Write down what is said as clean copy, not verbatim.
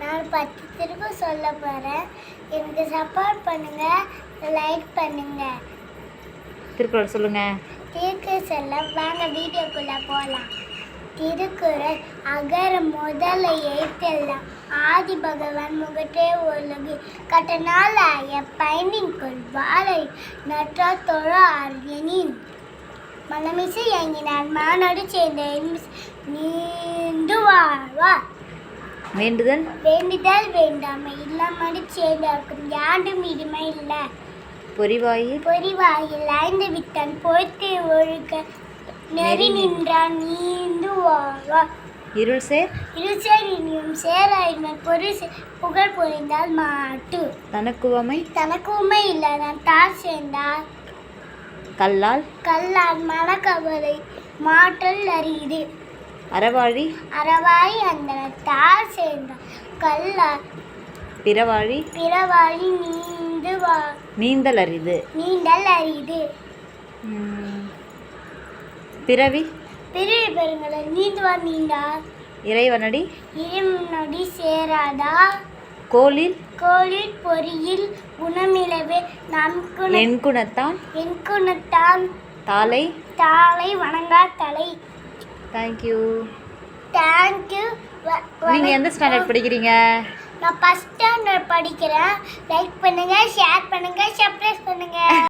நான் 10 திரும்ப சொல்ல போகிறேன். எனக்கு சப்போர்ட் பண்ணுங்க, லைக் பண்ணுங்க. திருக்குறள் சொல்லுங்க. திருக்குறள் சொல்ல வாங்க வீடியோக்குள்ளே போகலாம். திருக்குறள் அகர முதல எழுத்தெல்லாம் ஆதி பகவான் முகற்றே உலகு கட்டநாள் பயனின் கொள் வாழை நற்றா தொழ அரியனின் மனமிசை இயங்கினார் மாநாடு சேர்ந்த நீண்டு வாழ்வார். வேண்டுதல் வேண்டுதல் வேண்டாமை இல்லாமடி சேர்ந்தார்க்கும் யாண்டும் இடுமை இல்லை. பொறிவாயில் ஐந்து வித்தான் பொறுத்து ஒழுக்க நெறி நின்றான் நீண்டு வாழ்வார். இருள் சேர் இனியும் சேராயினர் புகழ் புரிந்தால் மாட்டு. தனக்குமை இல்லாதான் தார் சேர்ந்தார் கல்லால் மனக்கவலை மாற்றல் அறியுது. அறவாழி அந்த தார் சேர்ந்தார் கல்லால் பிறவாழி நீந்தல் அரிது. பிறவி பெருங்களை நீந்தார் இறைவனடி சேராதா. கோலில் பொறியில் குணமிலவே என்குணத்தான் தாளை வணங்கா தலை. தேங்க்யூ. நீங்க எந்த ஸ்டாண்டர்ட் படிக்கிறீங்க? நான் 1st ஸ்டாண்டர்ட் படிக்கிறேன். லைக் பண்ணுங்க, ஷேர் பண்ணுங்க, சப்ஸ்கிரைப் பண்ணுங்க.